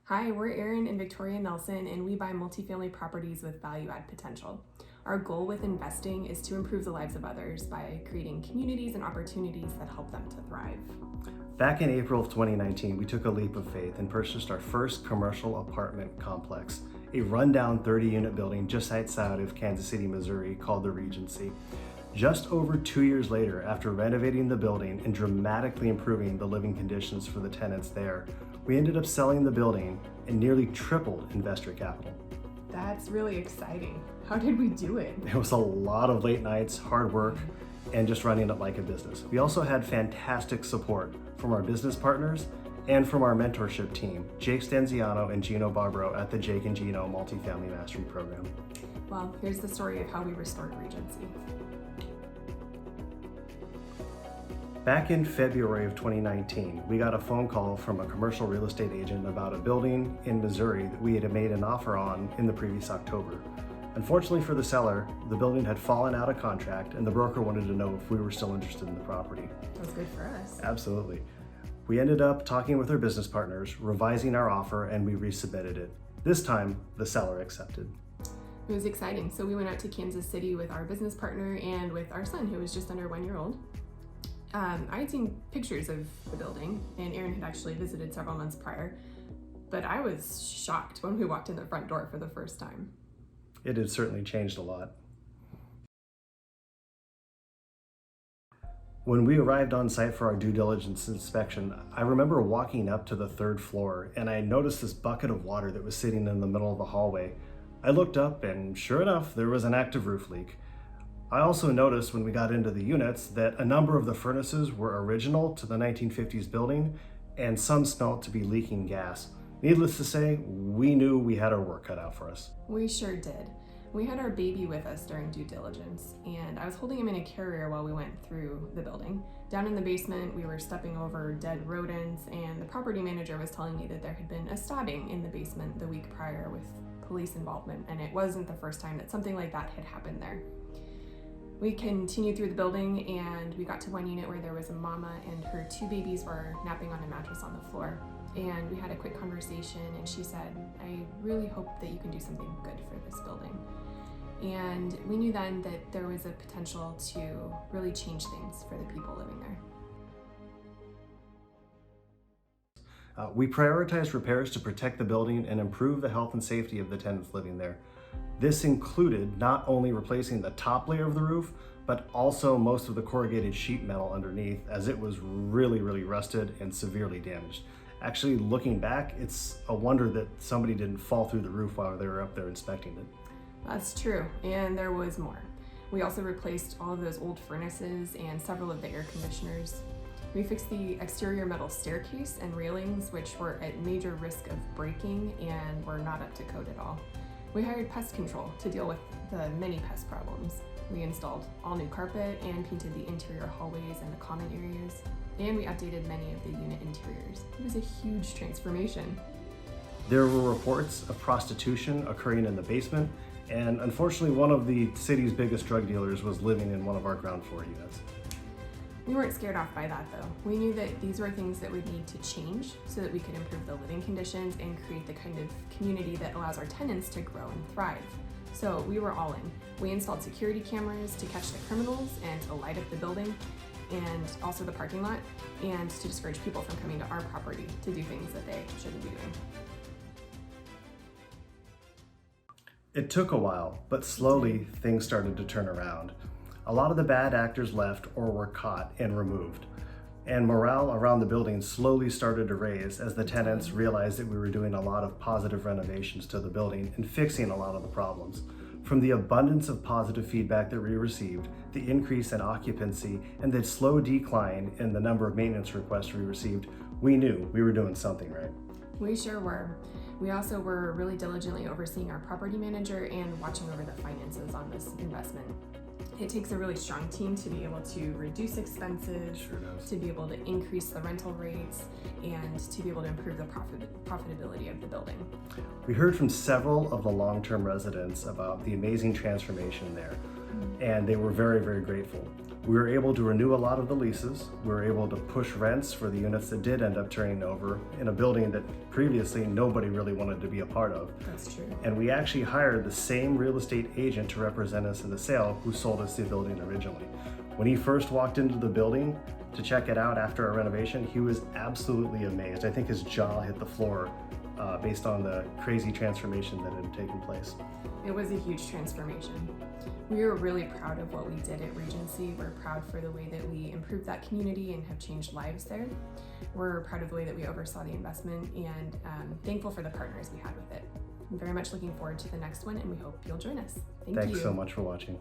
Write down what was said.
Hi, we're Erin and Victoria Nelson, and we buy multifamily properties with value-add potential. Our goal with investing is to improve the lives of others by creating communities and opportunities that help them to thrive. Back in April of 2019, we took a leap of faith and purchased our first commercial apartment complex, a rundown 30-unit building just outside of Kansas City, Missouri called the Regency. Just over 2 years later, after renovating the building and dramatically improving the living conditions for the tenants there, we ended up selling the building and nearly tripled investor capital. That's really exciting. How did we do it? It was a lot of late nights, hard work, and just running it like a business. We also had fantastic support from our business partners and from our mentorship team, Jake Stenziano and Gino Barbaro at the Jake and Gino Multifamily Mastery Program. Well, here's the story of how we restored Regency. Back in February of 2019, we got a phone call from a commercial real estate agent about a building in Missouri that we had made an offer on in the previous October. Unfortunately for the seller, the building had fallen out of contract and the broker wanted to know if we were still interested in the property. That was good for us. Absolutely. We ended up talking with our business partners, revising our offer, and we resubmitted it. This time, the seller accepted. It was exciting. So we went out to Kansas City with our business partner and with our son, who was just under 1 year old. I had seen pictures of the building, and Erin had actually visited several months prior, but I was shocked when we walked in the front door for the first time. It had certainly changed a lot. When we arrived on site for our due diligence inspection, I remember walking up to the third floor and I noticed this bucket of water that was sitting in the middle of the hallway. I looked up and sure enough, there was an active roof leak. I also noticed when we got into the units that a number of the furnaces were original to the 1950s building and some smelled to be leaking gas. Needless to say, we knew we had our work cut out for us. We sure did. We had our baby with us during due diligence, and I was holding him in a carrier while we went through the building. Down in the basement, we were stepping over dead rodents, and the property manager was telling me that there had been a stabbing in the basement the week prior with police involvement, and it wasn't the first time that something like that had happened there. We continued through the building and we got to one unit where there was a mama and her two babies were napping on a mattress on the floor. And we had a quick conversation and she said, I really hope that you can do something good for this building. And we knew then that there was a potential to really change things for the people living there. We prioritized repairs to protect the building and improve the health and safety of the tenants living there. This included not only replacing the top layer of the roof, but also most of the corrugated sheet metal underneath, as it was really rusted and severely damaged. Actually, looking back, it's a wonder that somebody didn't fall through the roof while they were up there inspecting it. That's true, and there was more. We also replaced all of those old furnaces and several of the air conditioners. We fixed the exterior metal staircase and railings, which were at major risk of breaking and were not up to code at all. We hired pest control to deal with the many pest problems. We installed all new carpet and painted the interior hallways and the common areas, and we updated many of the unit interiors. It was a huge transformation. There were reports of prostitution occurring in the basement, and unfortunately one of the city's biggest drug dealers was living in one of our ground floor units. We weren't scared off by that though. We knew that these were things that would need to change so that we could improve the living conditions and create the kind of community that allows our tenants to grow and thrive. So we were all in. We installed security cameras to catch the criminals and to light up the building and also the parking lot and to discourage people from coming to our property to do things that they shouldn't be doing. It took a while, but slowly things started to turn around. A lot of the bad actors left or were caught and removed. And morale around the building slowly started to raise as the tenants realized that we were doing a lot of positive renovations to the building and fixing a lot of the problems. From the abundance of positive feedback that we received, the increase in occupancy, and the slow decline in the number of maintenance requests we received, we knew we were doing something right. We sure were. We also were really diligently overseeing our property manager and watching over the finances on this investment. It takes a really strong team to be able to reduce expenses, to be able to increase the rental rates, and to be able to improve the profitability of the building. We heard from several of the long-term residents about the amazing transformation there, and they were very grateful. We were able to renew a lot of the leases. We were able to push rents for the units that did end up turning over in a building that previously nobody really wanted to be a part of. That's true. And we actually hired the same real estate agent to represent us in the sale who sold us the building originally. When he first walked into the building to check it out after our renovation, he was absolutely amazed. I think his jaw hit the floor based on the crazy transformation that had taken place. It was a huge transformation. We were really proud of what we did at Regency. We're proud for the way that we improved that community and have changed lives there. We're proud of the way that we oversaw the investment and thankful for the partners we had with it. I'm very much looking forward to the next one, and we hope you'll join us. Thank you. Thanks so much for watching.